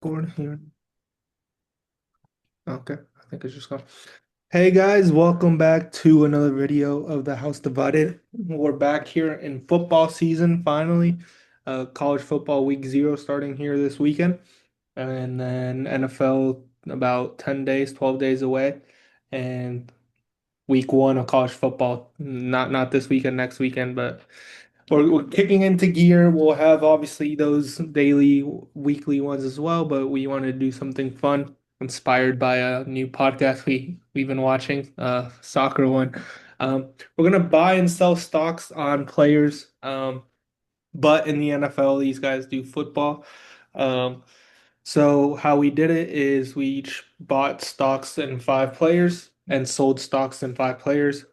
Going here. Okay, I think it's just gone. Hey guys, welcome back to another video of the House Divided. We're back here in football season finally. College football week 0 starting here this weekend, and then NFL about 10 days, 12 days away, and week 1 of college football, not this weekend, next weekend, but we're kicking into gear. We'll have obviously those daily, weekly ones as well, but we wanted to do something fun, inspired by a new podcast we've been watching, soccer one. We're gonna buy and sell stocks on players, but in the NFL, these guys do football. Um, so how we did it is we each bought stocks in 5 players and sold stocks in 5 players.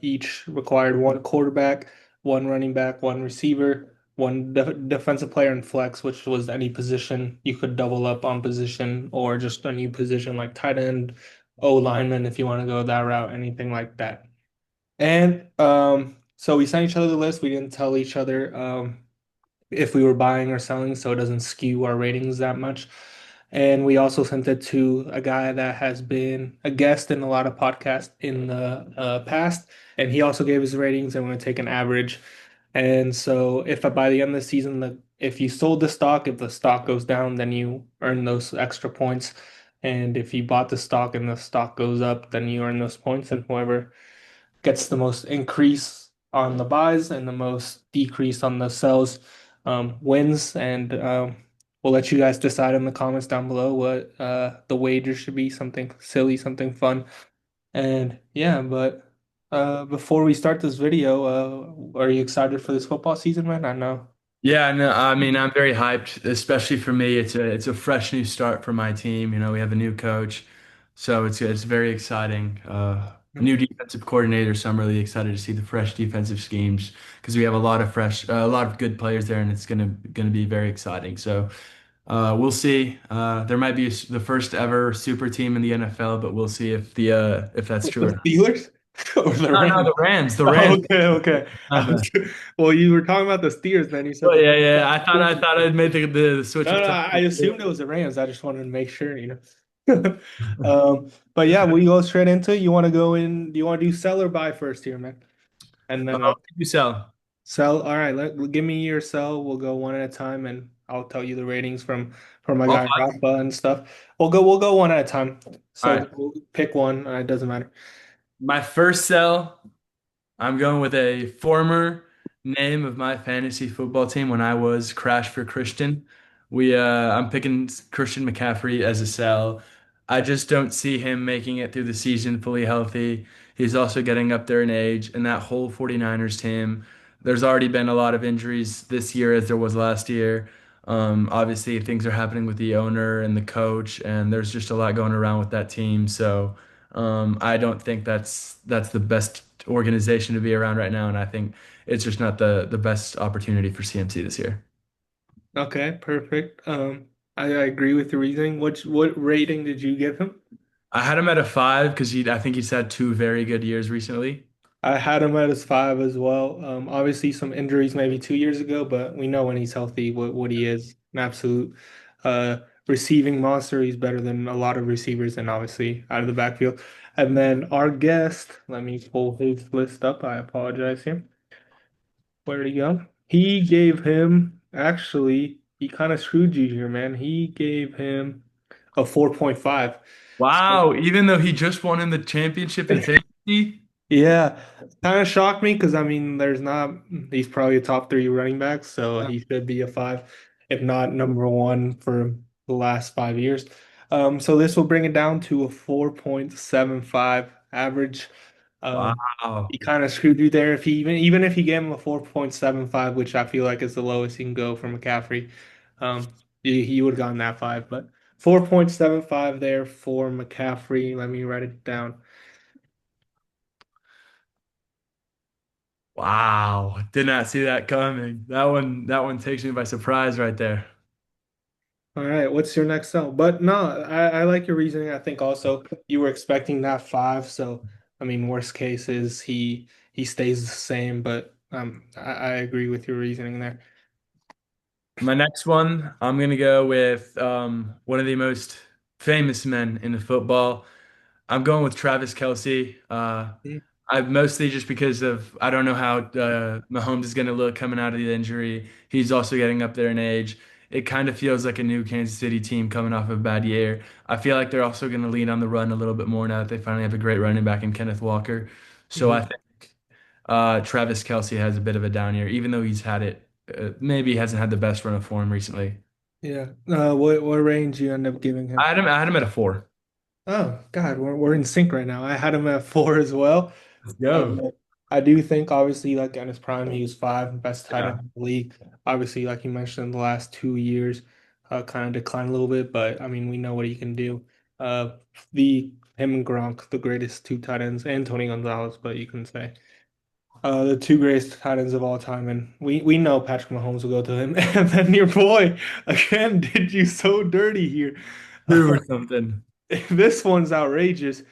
Each required one quarterback, one running back, one receiver, one defensive player and flex, which was any position. You could double up on position or just a new position like tight end, O lineman if you want to go that route, anything like that. And so we sent each other the list. We didn't tell each other if we were buying or selling, so it doesn't skew our ratings that much. And we also sent it to a guy that has been a guest in a lot of podcasts in the past, and he also gave his ratings. And we're going to take an average. And so, if by the end of the season, if you sold the stock, if the stock goes down, then you earn those extra points. And if you bought the stock and the stock goes up, then you earn those points. And whoever gets the most increase on the buys and the most decrease on the sells wins. And we'll let you guys decide in the comments down below what the wager should be, something silly, something fun. And yeah, but before we start this video, are you excited for this football season, man? I know. Yeah, no, I mean, I'm very hyped, especially for me. It's a fresh new start for my team. We have a new coach, so it's very exciting. New defensive coordinator, so I'm really excited to see the fresh defensive schemes because we have a lot of good players there, and it's gonna be very exciting. So we'll see. There might be the first ever super team in the NFL, but we'll see if that's true or The not. Steelers or the No, no, Rams? the Rams, the Rams. Okay, okay. Well, you were talking about the Steelers, then you said Well, the yeah, Rams. yeah. I thought I'd made the switch No, of no, time. I assumed it was the Rams. I just wanted to make sure, But yeah, we go straight into it. You want to go in? Do you want to do sell or buy first here, man? And then What did you sell? sell. All right, give me your sell. We'll go one at a time, and I'll tell you the ratings from my All guy five. Rafa and stuff. We'll go one at a time. All So right. we'll pick one. It doesn't matter. My first sell, I'm going with a former name of my fantasy football team when I was Crash for Christian. I'm picking Christian McCaffrey as a sell. I just don't see him making it through the season fully healthy. He's also getting up there in age, and that whole 49ers team, there's already been a lot of injuries this year as there was last year. Obviously, things are happening with the owner and the coach, and there's just a lot going around with that team. So I don't think that's the best organization to be around right now, and I think it's just not the best opportunity for CMC this year. Okay, perfect. I agree with the reasoning. What rating did you give him? I had him at a 5 because I think he's had 2 very good years recently. I had him at his 5 as well. Obviously some injuries maybe 2 years ago, but we know when he's healthy what he is. An absolute uh, receiving monster. He's better than a lot of receivers and obviously out of the backfield. And then our guest, let me pull his list up. I apologize here. Where did he go? He gave him actually he kind of screwed you here, man. He gave him a 4.5. So Wow, even though he just won in the championship in fantasy. yeah, kind of shocked me because I mean, he's probably a top 3 running back, so he should be a 5, if not number 1 for the last 5 years. So this will bring it down to a 4.75 average. Um, Wow. he kind of screwed you there. If he even if he gave him a 4.75, which I feel like is the lowest you can go for McCaffrey, he would have gotten that 5, but 4.75 there for McCaffrey. Let me write it down. Wow. Did not see that coming. That one takes me by surprise right there. All right, what's your next sell? But no, I like your reasoning. I think also you were expecting that 5, so I mean, worst case is he stays the same, but I agree with your reasoning there. My next one, I'm gonna go with one of the most famous men in the football. I'm going with Travis Kelsey. I mostly just because of I don't know how Mahomes is going to look coming out of the injury. He's also getting up there in age. It kind of feels like a new Kansas City team coming off of a bad year. I feel like they're also going to lean on the run a little bit more now that they finally have a great running back in Kenneth Walker. So I Mhm. think Travis Kelsey has a bit of a down year, even though he's had it. Maybe he hasn't had the best run of form recently. Yeah. What range you end up giving him? I had him at a 4. Oh God, we're in sync right now. I had him at four as well. Let's go. Um, I do think obviously like in his prime he was five, best tight Yeah. end in the league. Obviously, like you mentioned, the last 2 years kind of declined a little bit, but I mean we know what he can do. The him and Gronk, the greatest two tight ends, and Tony Gonzalez, but you can say. The two greatest tight ends of all time, and we know Patrick Mahomes will go to him. And then your boy again did you so dirty here. Two or something. This one's outrageous.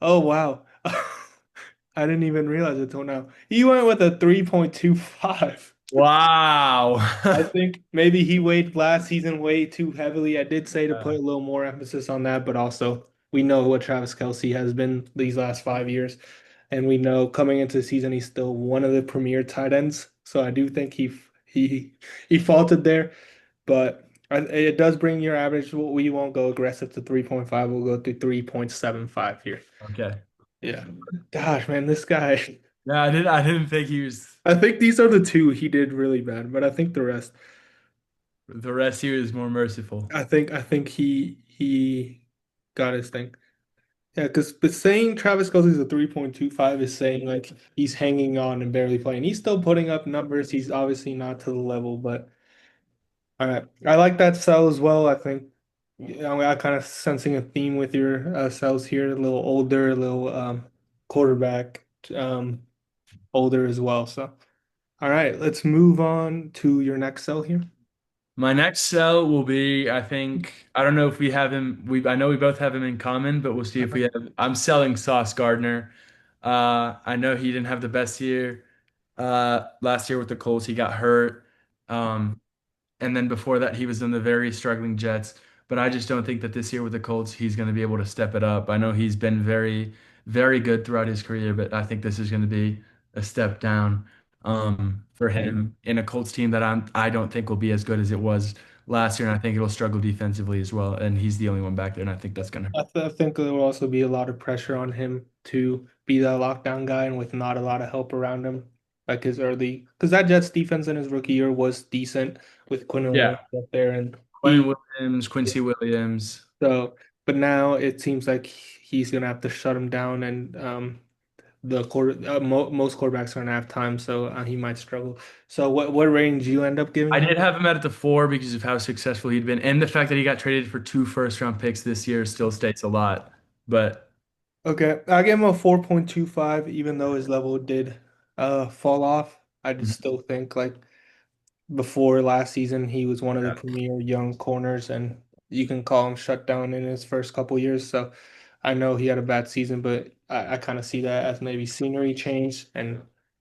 Oh wow. I didn't even realize it till now. He went with a 3.25. Wow. I think maybe he weighed last season way too heavily. I did say to put a little more emphasis on that, but also we know what Travis Kelsey has been these last 5 years. And we know coming into the season he's still one of the premier tight ends. So I do think he faltered there, but it does bring your average. We won't go aggressive to 3.5. We'll go to 3.75 here. Okay. Yeah. Gosh, man, this guy. Yeah, I didn't think he was I think these are the two he did really bad, but I think the rest. the rest here is more merciful. I think he got his thing. Yeah, because but saying Travis Kelce's a 3.25 is saying like he's hanging on and barely playing. He's still putting up numbers. He's obviously not to the level, but all right. I like that sell as well. I think I kind of sensing a theme with your sells here. A little older, a little quarterback, older as well. So all right, let's move on to your next sell here. My next sell will be, I think, I don't know if we have him. I know we both have him in common, but we'll see if we have. I'm selling Sauce Gardner. I know he didn't have the best year. Last year with the Colts, he got hurt. Um, And then before that, he was in the very struggling Jets. But I just don't think that this year with the Colts, he's going to be able to step it up. I know he's been very, very good throughout his career, but I think this is going to be a step down for him in a Colts team that I don't think will be as good as it was last year. And I think it'll struggle defensively as well. And he's the only one back there, and I think that's going to hurt. I think there will also be a lot of pressure on him to be that lockdown guy and with not a lot of help around him. Like his early, because that Jets defense in his rookie year was decent with Quinn Yeah. Williams up there, and Quinn he Williams, Quincy Williams. so. But now it seems like he's gonna have to shut him down, and the most quarterbacks are gonna have time, so he might struggle. So what range you end up giving I him? did have him at the 4 because of how successful he'd been, and the fact that he got traded for 2 first-round picks this year still states a lot. But Okay, I gave him a 4.25, even though his level did fall off. I just still think like before last season he was one of the yeah. premier young corners and you can call him shut down in his first couple years. So I know he had a bad season, but I kind of see that as maybe scenery change and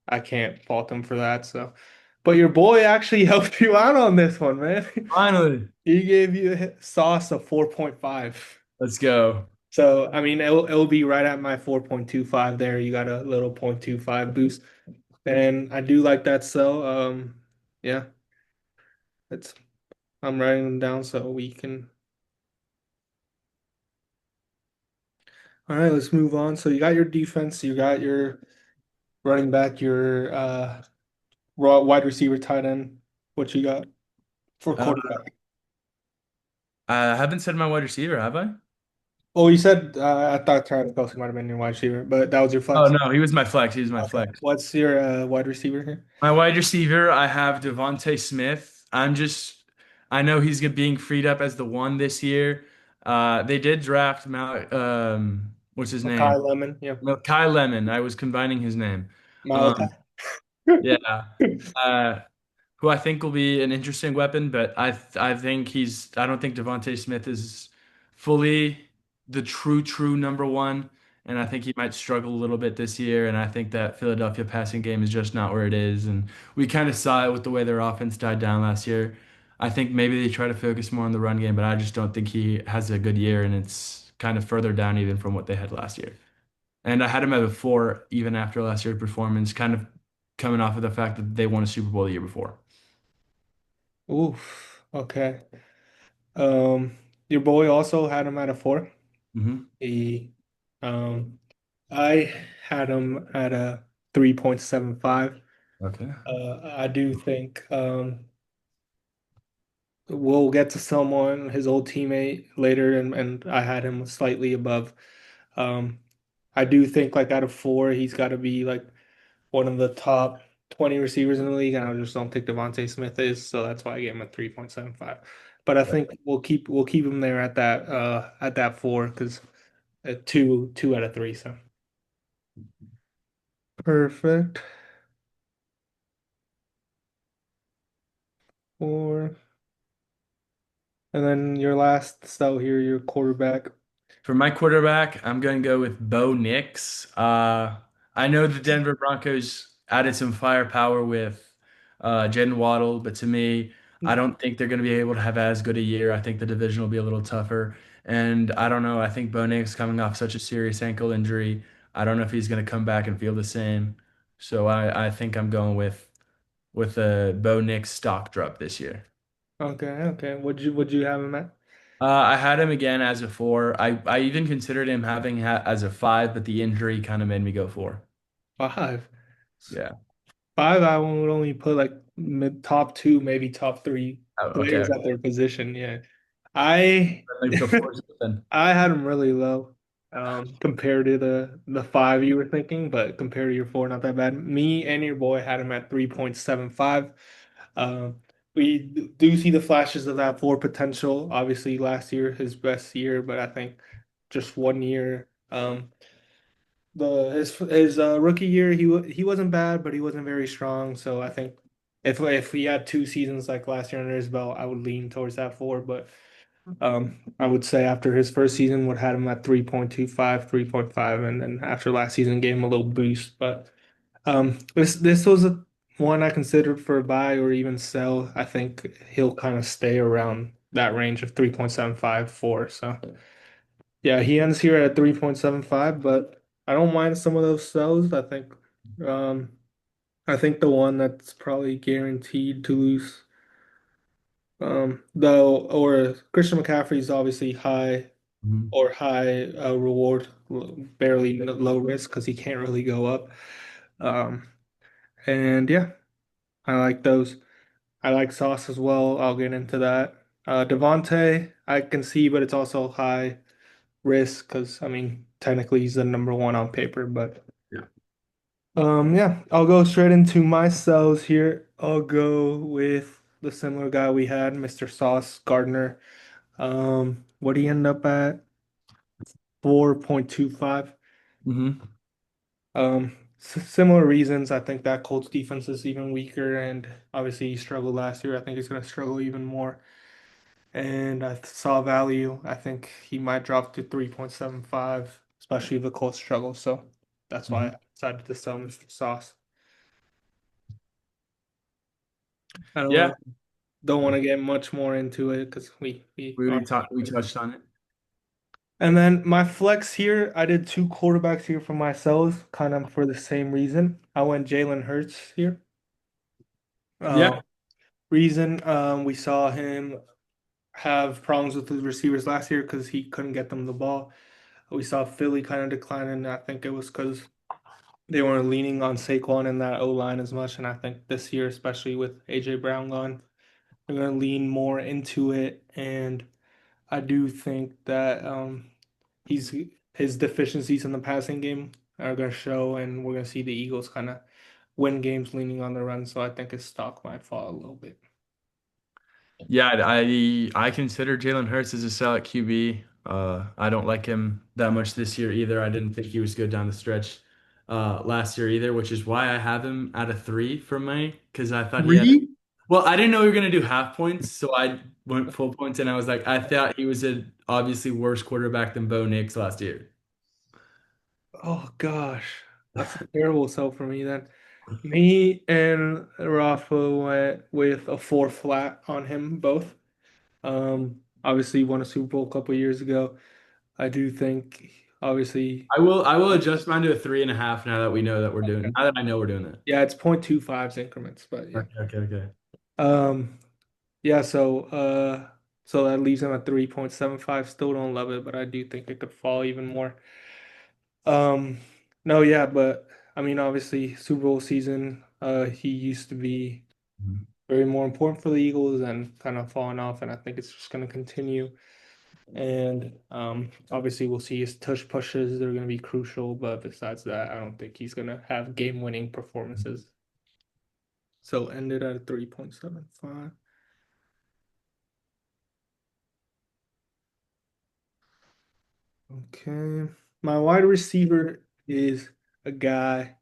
I can't fault him for that. So but your boy actually helped you out on this one, man. Finally, He gave you Sauce a 4.5. let's go. So, I mean, it'll be right at my 4.25 there. You got a little 0.25 boost. And I do like that sell. Yeah, it's I'm writing them down so we can. All right, let's move on. So you got your defense, you got your running back, your raw wide receiver, tight end. What you got for Uh, quarterback? I haven't said my wide receiver, have I? Oh, you said I thought Travis Kelce might have been your wide receiver, but that was your Oh flex. no, he was my flex. He was my Okay. flex. What's your wide receiver here? My wide receiver, I have Devontae Smith. I know he's being freed up as the 1 this year. They did draft what's his name? Makai Lemon. Yeah. Kai Lemon. I was combining his name. Malachi. Um, yeah. Uh, who I think will be an interesting weapon, but I don't think Devontae Smith is fully the true number 1, and I think he might struggle a little bit this year. And I think that Philadelphia passing game is just not where it is, and we kind of saw it with the way their offense died down last year. I think maybe they try to focus more on the run game, but I just don't think he has a good year, and it's kind of further down even from what they had last year. And I had him at a 4 even after last year's performance, kind of coming off of the fact that they won a Super Bowl the year before. Oof. Okay. Your boy also had him at a 4. Hmm. He, um, I had him at a 3.75. Okay. I do think we'll get to someone, his old teammate later, and I had him slightly above. Um, I do think like out of 4, he's got to be like one of the top 20 receivers in the league, and I just don't think Devontae Smith is, so that's why I gave him a 3.75. But I think we'll keep him there at that 4 because two out of 3. So perfect. 4. And then your last cell here, your quarterback. For my quarterback, I'm going to go with Bo Nix. I know the Denver Broncos added some firepower with Jayden Waddle, but to me, I don't think they're going to be able to have as good a year. I think the division will be a little tougher. And I don't know. I think Bo Nix coming off such a serious ankle injury, I don't know if he's going to come back and feel the same. So I think I'm going with a Bo Nix stock drop this year. Okay, okay. Would you have him at I had him again as a 4. I even considered him having as a 5, but the injury kind of made me go 4. 5? Yeah. 5, I would only put like mid top 2, maybe top 3 Oh, okay. players at their position. Yeah. I Like the 4 then. I had him really low compared to the 5 you were thinking, but compared to your 4, not that bad. Me and your boy had him at 3.75. Um, we do see the flashes of that 4 potential. Obviously, last year his best year, but I think just 1 year. The his rookie year he wasn't bad, but he wasn't very strong. So I think if he had 2 seasons like last year under his belt, I would lean towards that 4. But I would say after his first season, would had him at 3.25, 3.5, and then after last season, gave him a little boost. But this was one I considered for a buy or even sell. I think he'll kind of stay around that range of 3.75, 4. So yeah, he ends here at 3.75, but I don't mind some of those sells. Um I think the one that's probably guaranteed to lose. Though, or Christian McCaffrey is obviously Mhm. high reward, barely low risk because he can't really go up. Um, and yeah, I like those. I like Sauce as well. I'll get into that. Devontae, I can see, but it's also high risk because I mean, technically he's the number 1 on paper. But Yeah. yeah, I'll go straight into my sells here. I'll go with the similar guy we had, Mr. Sauce Gardner. What do you end up at? 4.25. Hmm. Similar reasons. I think that Colts defense is even weaker, and obviously he struggled last year. I think he's going to struggle even more. And I saw value. I think he might drop to 3.75, especially if the Colts struggle. So that's why Hmm. I decided to sell Mr. Sauce. I Yeah. don't want to get much more into it because we We are. already talked. We touched on it. And then my flex here, I did 2 quarterbacks here for myself, kind of for the same reason. I went Jalen Hurts here. Yeah. Um, reason we saw him have problems with his receivers last year because he couldn't get them the ball. We saw Philly kind of decline, and I think it was because they weren't leaning on Saquon in that O line as much. And I think this year, especially with AJ Brown gone, they're going to lean more into it. And I do think that he's his deficiencies in the passing game are going to show, and we're going to see the Eagles kind of win games leaning on the run. So I think his stock might fall a little bit. Yeah. I consider Jalen Hurts as a sell at QB. I don't like him that much this year either. I didn't think he was good down the stretch last year either, which is why I have him at a 3 for me because I thought he had. 3? Well, I didn't know we were gonna do half points, so I went full points, and I was like, I thought he was a obviously worse quarterback than Bo Nix last year. Oh gosh, that's a terrible sell for me then. Me and Rafa went with a four flat on him both. Obviously won a Super Bowl a couple years ago. I do think, obviously, I will adjust mine to a 3.5 now that we know that we're doing. Now that I know we're doing that. yeah, it's 0.25 increments, but yeah. Okay, okay, okay. Um, yeah, so that leaves him at 3.75. Still don't love it, but I do think it could fall even more. Um, no, yeah, but I mean, obviously, Super Bowl season, he used to be Mhm. very more important for the Eagles and kind of falling off, and I think it's just going to continue. And obviously, we'll see his tush pushes. They're going to be crucial, but besides that, I don't think he's going to have game-winning performances. So ended at 3.75. Okay. My wide receiver is a guy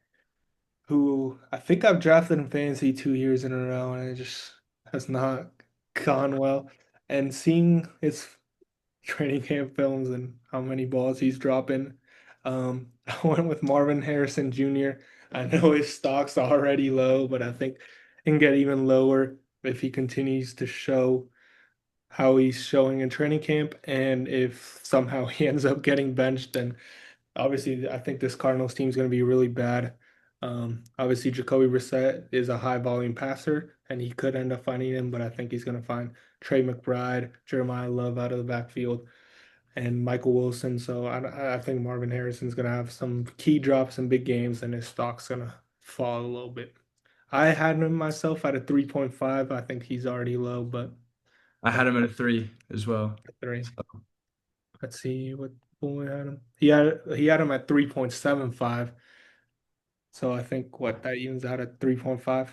who I think I've drafted in fantasy 2 years in a row, and it just has not gone well. And seeing his training camp films and how many balls he's dropping, I went with Marvin Harrison Jr. I know his stock's already low, but I think it can get even lower if he continues to show how he's showing in training camp. And if somehow he ends up getting benched, then obviously I think this Cardinals team is going to be really bad. Obviously, Jacoby Brissett is a high volume passer, and he could end up finding him, but I think he's going to find Trey McBride, Jeremiah Love out of the backfield, and Michael Wilson. So I think Marvin Harrison's going to have some key drops in big games, and his stock's going to fall a little bit. I had him myself at a 3.5. I think he's already low, but I that had him at a 3 as well. three. So Let's see what boy had him. He had him at 3.75. So I think what that evens out at 3.5.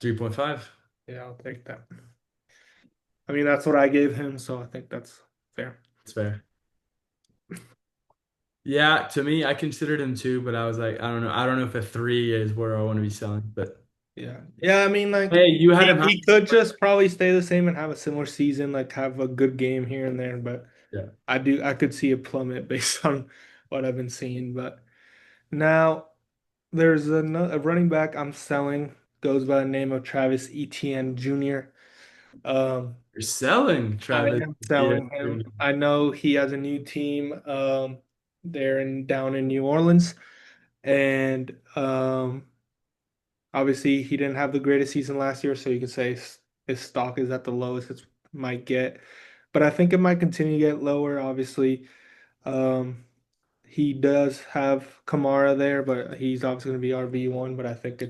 3.5. Yeah, I'll take that. I mean, that's what I gave him, so I think that's fair. It's fair. Yeah, to me, I considered him two, but I was like, I don't know. I don't know if a 3 is where I want to be selling. But Yeah. Yeah, I mean, like hey, you had him high. he could just probably stay the same and have a similar season, like have a good game here and there, but Yeah. I could see a plummet based on what I've been seeing. But now there's a running back I'm selling, goes by the name of Travis Etienne Jr. Um, You're selling I Travis am Etienne selling him. Jr. I know he has a new team there down in New Orleans, and obviously he didn't have the greatest season last year, so you can say his stock is at the lowest it might get. But I think it might continue to get lower. Obviously, um, he does have Kamara there, but he's obviously going to be RB1. But I think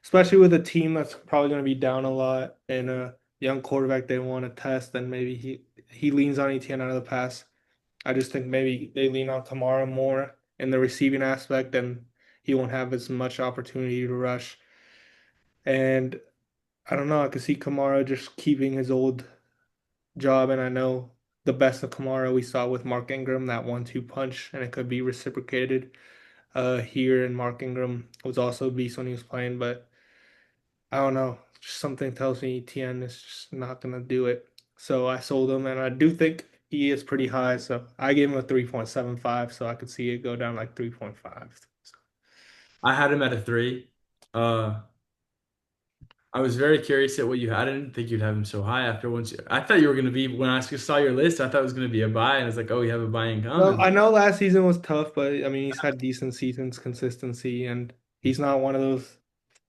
especially with a team that's probably going to be down a lot and a young quarterback they want to test, then maybe he leans on ETN out of the pass. I just think maybe they lean on Kamara more in the receiving aspect, and he won't have as much opportunity to rush. And I don't know, I could see Kamara just keeping his old job, and I know the best of Kamara we saw with Mark Ingram, that 1-2 punch, and it could be reciprocated here. And Mark Ingram was also a beast when he was playing, but I don't know. Just something tells me TN is just not gonna do it. So I sold him, and I do think he is pretty high. So I gave him a 3.75, so I could see it go down like 3.5. I had him at a 3. Uh, I was very curious at what you had. I didn't think you'd have him so high after once. I thought you were going to be, when I saw your list, I thought it was going to be a buy. And it's like, oh, you have a buy income. Well, And I know last season was tough, but I mean he's had decent seasons, consistency, and he's not one of those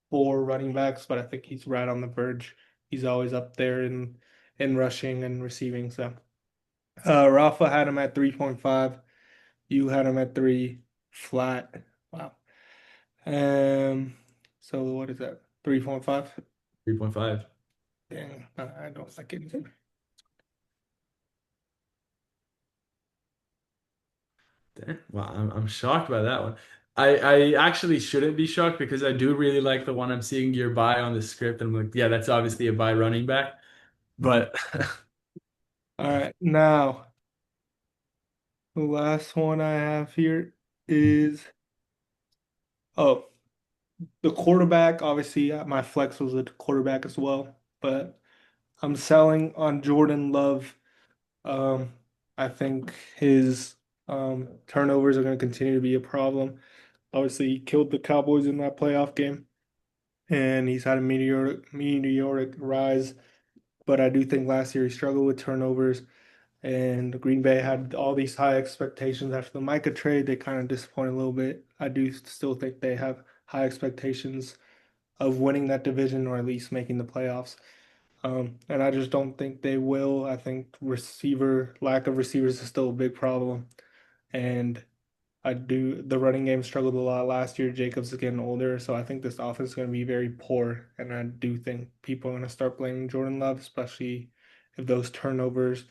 four running backs, but I think he's right on the verge. He's always up there in rushing and receiving. So Rafa had him at 3.5. You had him at three flat. Wow. Um, so what is that? 3.5? 3.5. Dang, I don't like it. Damn. Wow, I'm shocked by that one. I actually shouldn't be shocked because I do really like the one I'm seeing your buy on the script. And I'm like, yeah, that's obviously a buy running back. But All right, now the last one I have here is oh, the quarterback. Obviously, my flex was a quarterback as well, but I'm selling on Jordan Love. Um, I think his turnovers are going to continue to be a problem. Obviously, he killed the Cowboys in that playoff game. and he's had a meteoric rise. But I do think last year he struggled with turnovers, and Green Bay had all these high expectations after the Micah trade. They kind of disappointed a little bit. I do still think they have high expectations of winning that division or at least making the playoffs. And I just don't think they will. I think lack of receivers is still a big problem. And the running game struggled a lot last year. Jacobs is getting older, so I think this offense is going to be very poor. And I do think people are going to start blaming Jordan Love, especially if those turnovers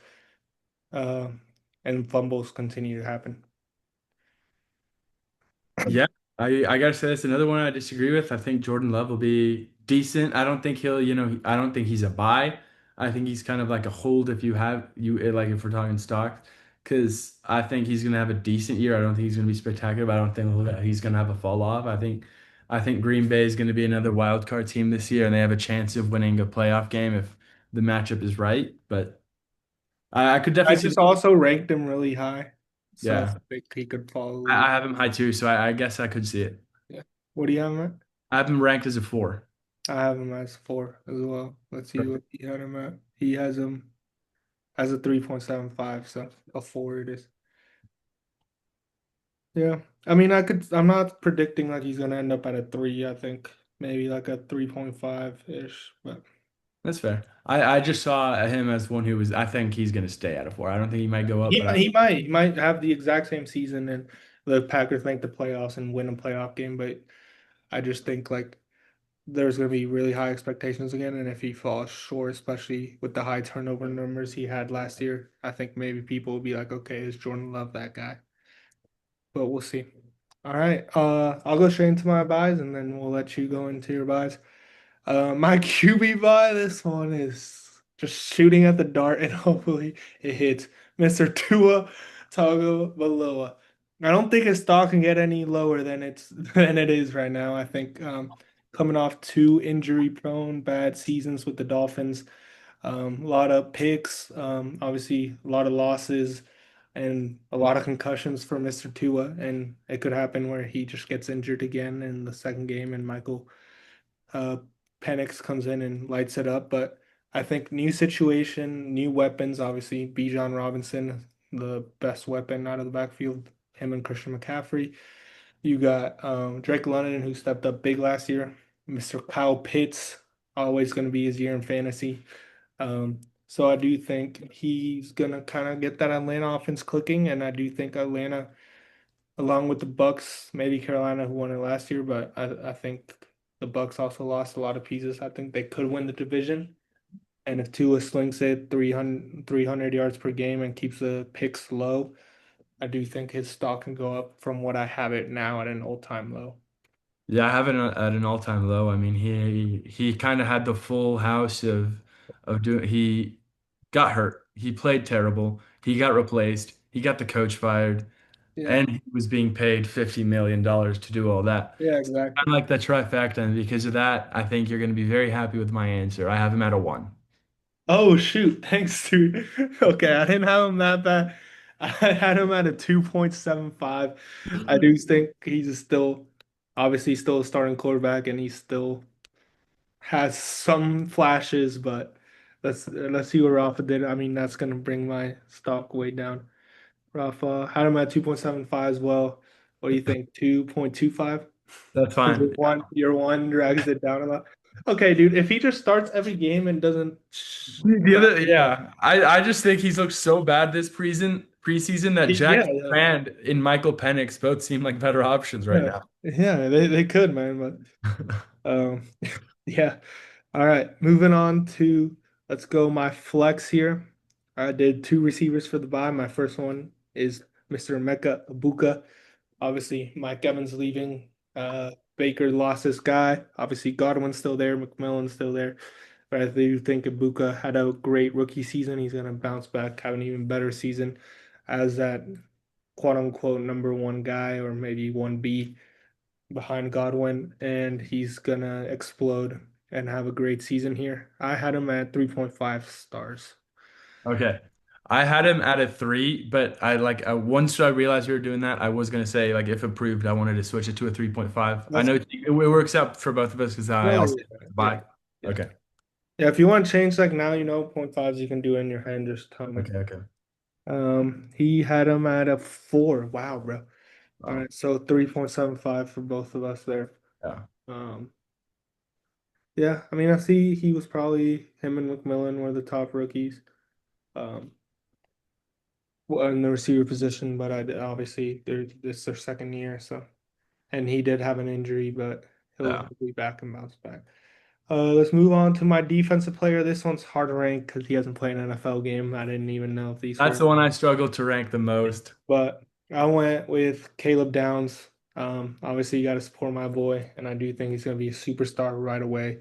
uh, and fumbles continue to happen. Yeah, I gotta say that's another one I disagree with. I think Jordan Love will be decent. I don't think I don't think he's a buy. I think he's kind of like a hold if you have you like if we're talking stock, because I think he's gonna have a decent year. I don't think he's gonna be spectacular, but I don't think he's gonna have a fall off. I think Green Bay is gonna be another wild card team this year, and they have a chance of winning a playoff game if the matchup is right. But I could I definitely see just them. also ranked him really high, so I Yeah, think he could fall a I little. have him high too, so I guess I could see it. Yeah. What do you have him at? I have him ranked as a four. I have him as four as well. Let's see what he had him at. He has him as a 3.75, so a four it is. Yeah. I mean, I'm not predicting like he's gonna end up at a three. I think maybe like a 3.5-ish, but That's fair. I just saw him as one who was. I think he's going to stay at a four. I don't think he might go up, he but he might have the exact same season and the Packers make the playoffs and win a playoff game, but I just think like there's gonna be really high expectations again, and if he falls short, especially with the high turnover numbers he had last year, I think maybe people will be like, okay, is Jordan Love that guy? But we'll see. All right, I'll go straight into my buys and then we'll let you go into your buys. My QB buy, this one is just shooting at the dart and hopefully it hits Mr. Tua Tagovailoa. I don't think his stock can get any lower than than it is right now. I think coming off two injury prone bad seasons with the Dolphins, a lot of picks, obviously a lot of losses and a lot of concussions for Mr. Tua, and it could happen where he just gets injured again in the second game and Michael uh, Penix comes in and lights it up. But I think new situation, new weapons. Obviously, Bijan Robinson, the best weapon out of the backfield. Him and Christian McCaffrey. You got Drake London, who stepped up big last year. Mr. Kyle Pitts, always going to be his year in fantasy. So I do think he's gonna kind of get that Atlanta offense clicking, and I do think Atlanta along with the Bucks, maybe Carolina who won it last year, but I think the Bucks also lost a lot of pieces. I think they could win the division. And if Tua slings it 300 yards per game and keeps the picks low, I do think his stock can go up from what I have it now at an all-time low. yeah, I have it at an all-time low. I mean, he kind of had the full house of doing. He got hurt. He played terrible. He got replaced. He got the coach fired, Yeah, and he was being paid $50 million to do all that. yeah, I exactly. like that trifecta, and because of that, I think you're going to be very happy with my answer. I have him at a one. Oh shoot, thanks, dude. Okay, I didn't have him that bad. I had him at a 2.75. I do think he's still obviously still a starting quarterback and he's still has some flashes, but let's see what Rafa did. I mean, that's gonna bring my stock way down. Rafa had him at 2.75 as well. What do you think? 2.25? That's Because fine. your one drags it down a lot. Okay, dude, if he just starts every game and doesn't The other, yeah, I just think he's looked so bad this preseason that yeah, Jack yeah. Strand and Michael Penix both seem like better options right Yeah, now. yeah, they could, man, but yeah. All right, moving on to let's go my flex here. I did two receivers for the buy. My first one is Mr. Mecca Ibuka. Obviously, Mike Evans leaving. Baker lost his guy. Obviously, Godwin's still there. McMillan's still there. But I do think Ibuka had a great rookie season. He's going to bounce back, have an even better season as that quote unquote number one guy or maybe 1B behind Godwin, and he's gonna explode and have a great season here. I had him at 3.5 stars. Okay. I had him at a three, but I like once I realized we were doing that, I was gonna say like if approved, I wanted to switch it to a 3.5. I That's know it works out for both of us because I no, also yeah, yeah, buy. yeah. Okay. Yeah, if you want to change like now, point fives you can do it in your hand, just tell me. Okay. Okay. He had him at a four. Wow, bro. All Oh, right, so 3.75 for both of us there. yeah. Um, yeah, I mean, I see he was probably him and McMillan were the top rookies. Um, in the receiver position, but obviously this is their second year, so and he did have an injury, but he'll Yeah. be back and bounce back. Let's move on to my defensive player. This one's hard to rank because he hasn't played an NFL game. I didn't even know if these That's were, the one I struggled to rank the most. but I went with Caleb Downs. Obviously, you got to support my boy, and I do think he's going to be a superstar right away.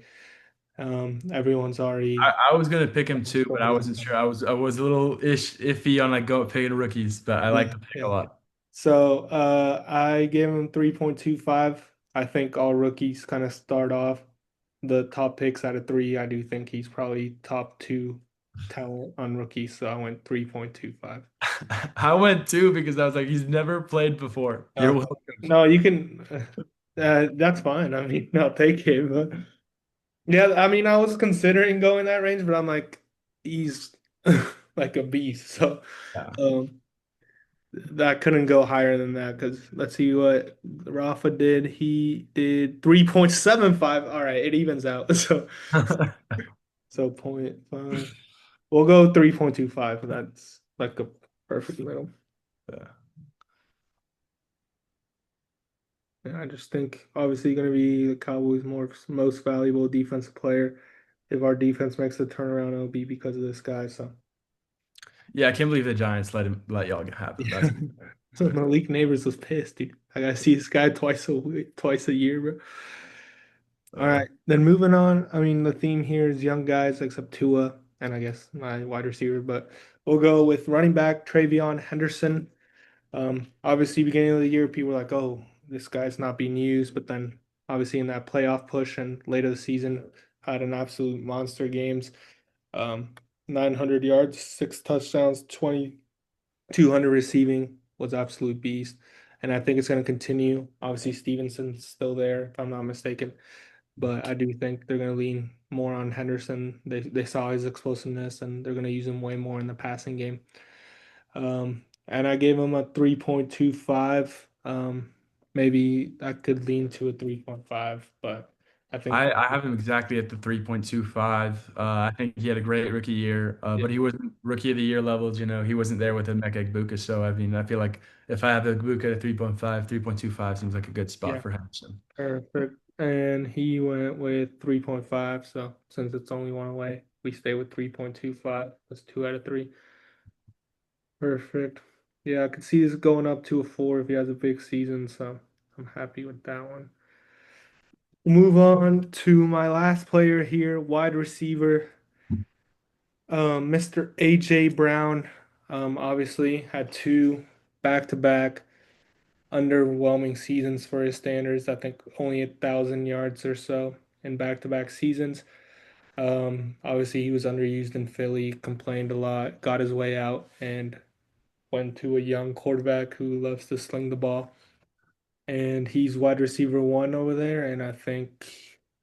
Everyone's already I was gonna pick him too, but I spoken. wasn't sure. I was a little iffy on like go picking rookies, but I Yeah, like the pick a yeah. lot. So I gave him 3.25. I think all rookies kind of start off the top picks out of three. I do think he's probably top two talent on rookies, so I went 3.25. I went two because I was like, he's never played before. You're Okay. welcome. No, you can. That's fine. I mean, I'll take it. But yeah, I mean, I was considering going that range, but I'm like, he's like a beast. So Yeah. um, that couldn't go higher than that because let's see what Rafa did. He did 3.75. All right, it evens out. So point five. We'll go 3.25. That's like a perfect middle. Yeah. And I just think obviously going to be the Cowboys' most valuable defensive player. If our defense makes a turnaround, it'll be because of this guy. So Yeah, I can't believe the Giants let y'all have him. yeah. That's crazy. Malik Neighbors was pissed, dude. I gotta see this guy twice a year, bro. All Uh, right, then moving on. I mean, the theme here is young guys, except Tua, and I guess my wide receiver. But we'll go with running back Travion Henderson. Obviously, beginning of the year, people were like, "Oh, this guy's not being used," but then obviously in that playoff push and later the season, had an absolute monster games. Um, 900 yards, six touchdowns, 2,200 receiving was absolute beast, and I think it's going to continue. Obviously, Stevenson's still there, if I'm not mistaken, but I do think they're going to lean more on Henderson. They saw his explosiveness, and they're going to use him way more in the passing game. And I gave him a 3.25. Maybe I could lean to a 3.5, but I think I have him exactly at the 3.25. I think he had a great rookie year, yeah, but he wasn't rookie of the year levels. He wasn't there with a Emeka Egbuka. So I mean, I feel like if I have Egbuka at 3.5, 3.25 seems like a good spot yeah, for Henderson. perfect. And he went with 3.5. So since it's only one away, we stay with 3.25. That's two out of three. Perfect. Yeah, I could see this going up to a four if he has a big season. So I'm happy with that one. Move on to my last player here, wide receiver. Mr. AJ Brown, obviously had two back-to-back underwhelming seasons for his standards. I think only 1,000 yards or so in back-to-back seasons. Obviously he was underused in Philly, complained a lot, got his way out, and went to a young quarterback who loves to sling the ball. And he's wide receiver one over there, and I think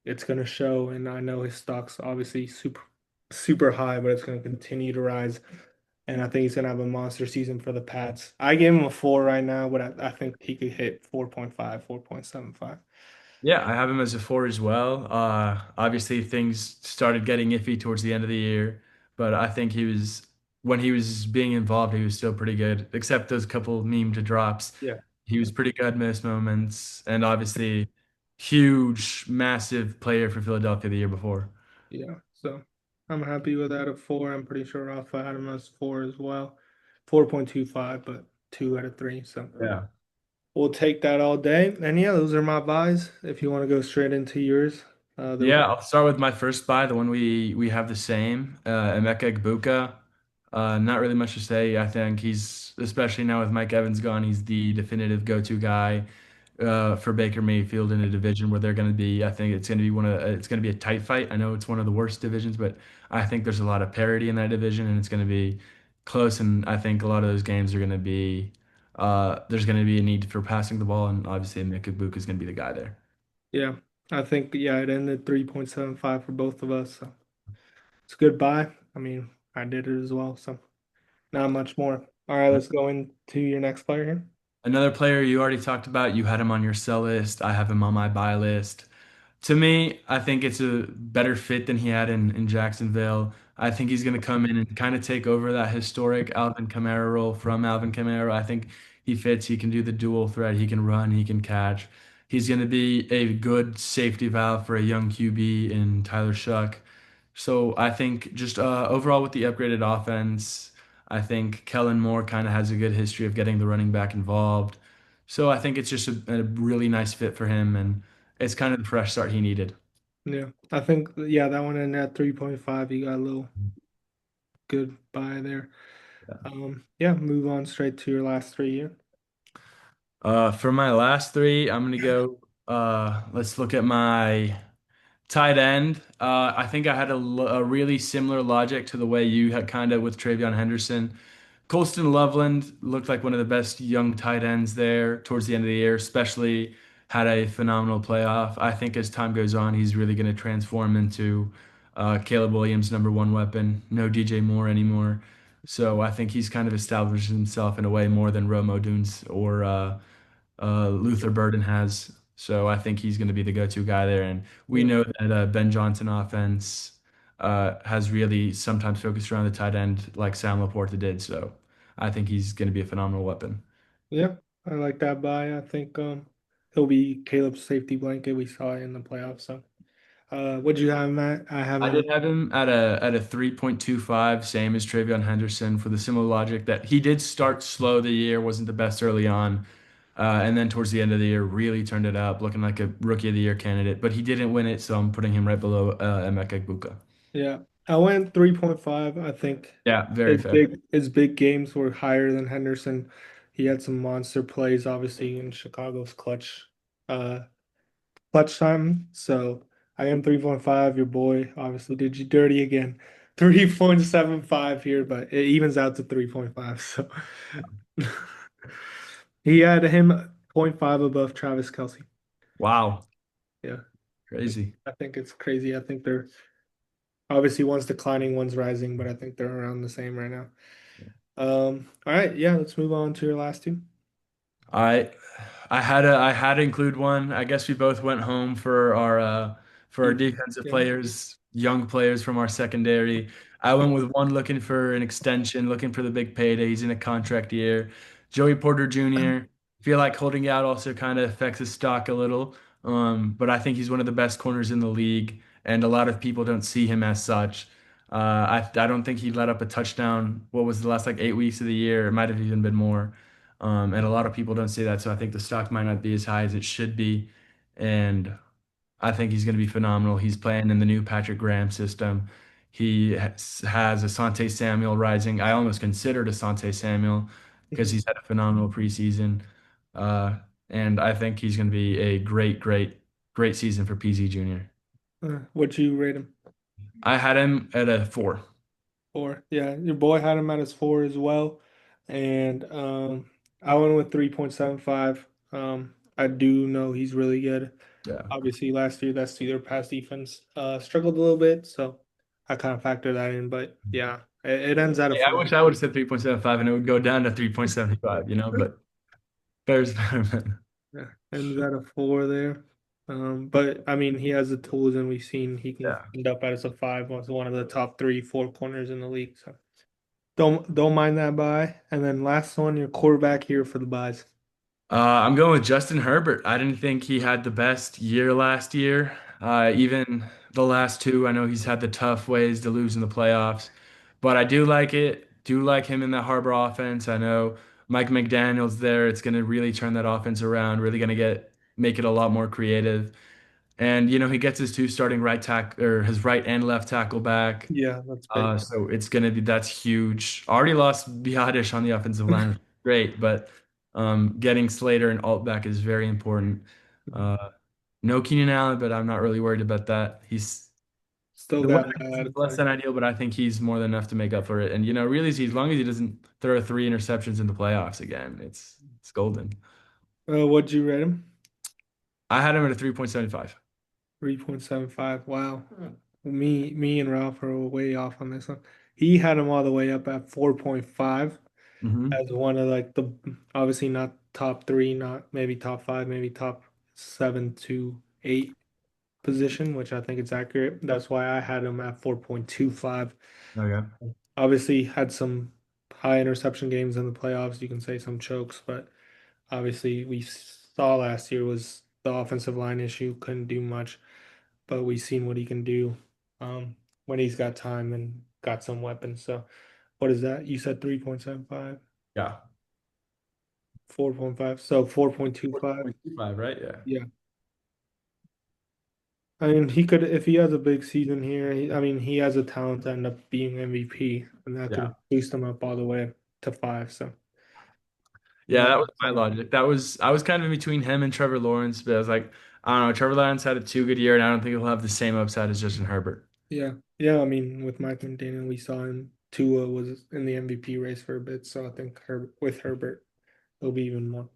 it's gonna show. And I know his stock's obviously super high, but it's gonna continue to rise. And I think he's gonna have a monster season for the Pats. I gave him a four right now, but I think he could hit 4.5, 4.75. Yeah, I have him as a four as well. Obviously things started getting iffy towards the end of the year, but I think when he was being involved, he was still pretty good, except those couple meme to drops. Yeah. He was pretty good, missed moments, and obviously huge, massive player for Philadelphia the year before. Yeah. So I'm happy with that at four. I'm pretty sure Rafa had him as four as well. 4.25, but two out of three. So Yeah. we'll take that all day. And yeah, those are my buys. If you want to go straight into yours, Yeah, I'll start with my first buy, the one we have the same, Emeka Egbuka. Not really much to say. I think he's, especially now with Mike Evans gone, he's the definitive go-to guy for Baker Mayfield in a division where they're going to be. I think it's going to be a tight fight. I know it's one of the worst divisions, but I think there's a lot of parity in that division, and it's going to be close, and I think a lot of those games are going to be there's going to be a need for passing the ball, and obviously Mikabuka is going to be the guy there. Yeah, I think yeah, it ended 3.75 for both of us. So it's a good buy. I mean, I did it as well, so not much more. All right, let's go into your next player here. Another player you already talked about, you had him on your sell list. I have him on my buy list. To me, I think it's a better fit than he had in Jacksonville. I think he's going to come in and kind of take over that historic Alvin Kamara role from Alvin Kamara. I think he fits. He can do the dual threat. He can run. He can catch. He's going to be a good safety valve for a young QB in Tyler Shuck. So I think just overall with the upgraded offense, I think Kellen Moore kind of has a good history of getting the running back involved. So I think it's just a really nice fit for him, and it's kind of the fresh start he needed. Yeah, I think yeah, that one ended at 3.5. You got a little good buy there. Yeah, move on straight to your last three here. For my last three, I'm gonna go. Let's look at my tight end. I think I had a really similar logic to the way you had kind of with Travion Henderson. Colston Loveland looked like one of the best young tight ends there towards the end of the year, especially had a phenomenal playoff. I think as time goes on, he's really going to transform into Caleb Williams' number one weapon. No DJ Moore anymore. So I think he's kind of established himself in a way more than Rome Odunze or Luther Burden has. So I think he's going to be the go-to guy there. And we Yeah, know that Ben Johnson offense has really sometimes focused around the tight end like Sam Laporta did. So I think he's going to be a phenomenal weapon. yeah, I like that buy. I think he'll be Caleb's safety blanket. We saw it in the playoffs. So, what'd you have him at? I have I him. did have him at a 3.25, same as Travion Henderson for the similar logic that he did start slow the year, wasn't the best early on. And then towards the end of the year, really turned it up, looking like a rookie of the year candidate. But he didn't win it, so I'm putting him right below Emeka Egbuka. Yeah, I went 3.5. I think Yeah, very fair. his big games were higher than Henderson. He had some monster plays, obviously in Chicago's uh, clutch time. So I am 3.5. Your boy obviously did you dirty again. 3.75 here, but it evens out to 3.5. So he had him zero point 0.5 above Travis Kelsey. Wow, Yeah, crazy. I think it's crazy. I think they're obviously one's declining, one's rising, but I think they're around the same right now. All right, yeah, let's move on to your last two. I I had to include one. I guess we both went home for our defensive Yeah. players, young players from our secondary. I went with one looking for an extension, looking for the big payday. He's in a contract year. Joey Porter Jr. Feel like holding out also kind of affects his stock a little. But I think he's one of the best corners in the league, and a lot of people don't see him as such. I don't think he let up a touchdown. What was the last like 8 weeks of the year? It might have even been more. And a lot of people don't see that, so I think the stock might not be as high as it should be. And I think he's going to be phenomenal. He's playing in the new Patrick Graham system. He has Asante Samuel rising. I almost considered Asante Samuel because Mhm. he's had a phenomenal preseason. Uh, and I think he's going to be a great, great, great season for PZ Jr. What'd you rate him? I had him at a 4. Four. Yeah, your boy had him at his four as well. And I went with 3.75. I do know he's really good. Yeah. Obviously, last year that's their pass defense struggled a little bit, so I kind of factor that in. But yeah, it ends at a Hey, I four. wish I would have said 3.75 and it would go down to 3.75, but fair's better, man. Yeah, ends at a four there. But I mean, he has the tools, and we've seen he can Yeah. end up as a five, was one of the top three, four corners in the league. So don't mind that buy. And then last one, your quarterback here for the buys. I'm going with Justin Herbert. I didn't think he had the best year last year. Even the last two, I know he's had the tough ways to lose in the playoffs, but I do like it. Do like him in that Harbor offense. I know Mike McDaniel's there. It's going to really turn that offense around. Really going to make it a lot more creative. And he gets his two starting right tack or his right and left tackle back. Yeah, that's big. So it's gonna be that's huge. Already lost Biadish on the offensive line, great, but getting Slater and Alt back is very important. Uh, no Keenan Allen, but I'm not really worried about that. Still The got weather is bad less Clay. than ideal, but I think he's more than enough to make up for it. And really, as long as he doesn't throw three interceptions in the playoffs again, it's golden. What'd you rate him? I had him at a 3.75. 3.75. Wow. Me and Ralph are way off on this one. He had him all the way up at 4.5 Hmm. as one of like the obviously not top three, not maybe top five, maybe top 7 to 8 position, which I think it's accurate. That's why I had him at 4.25. Okay. Obviously had some high interception games in the playoffs. You can say some chokes, but obviously we saw last year was the offensive line issue, couldn't do much, but we've seen what he can do um, when he's got time and got some weapons. So what is that? You said 3.75, Yeah. 4.5, so 4.25. 4.25, right? Yeah. Yeah. I mean, he could, if he has a big season here, I mean, he has a talent to end up being MVP, and that Yeah. could boost him up all the way to 5. So, Yeah, that was my so logic. I was kind of in between him and Trevor Lawrence, but I was like, I don't know, Trevor Lawrence had a too good year, and I don't think he'll have the same upside as Justin Herbert. yeah. Yeah, I mean, with Mike McDaniel, we saw him. Tua was in the MVP race for a bit, so I think with Herbert, it'll be even more.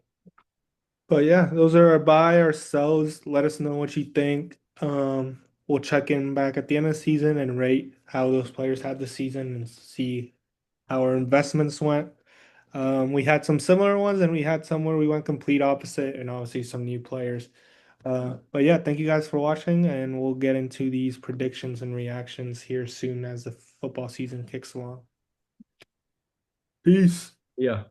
But yeah, those are our buy, our sells. Let us know what you think. We'll check in back at the end of the season and rate how those players had the season and see how our investments went. We had some similar ones and we had some where we went complete opposite and obviously some new players. But yeah, thank you guys for watching and we'll get into these predictions and reactions here soon as the football season kicks along. Peace. Yeah.